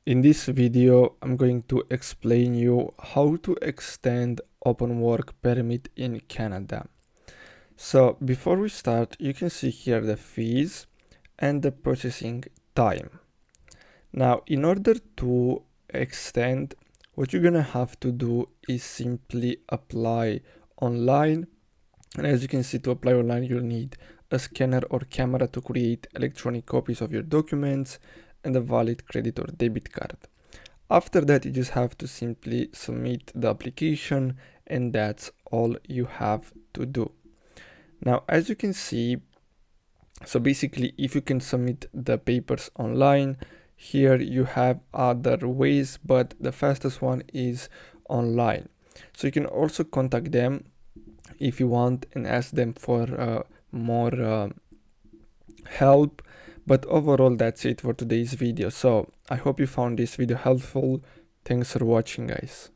In this video, I'm going to explain you how to extend Open Work Permit in Canada. So before we start, you can see here the fees and the processing time. Now, in order to extend, what you're gonna have to do is simply apply online. And as you can see, to apply online, you'll need a scanner or camera to create electronic copies of your documents and a valid credit or debit card. After that, you just have to simply submit the application, and that's all you have to do. Now, as you can see, so basically, if you can submit the papers online, here you have other ways, but the fastest one is online. So you can also contact them if you want and ask them for more help. But overall, that's it for today's video. So I hope you found this video helpful. Thanks for watching, guys.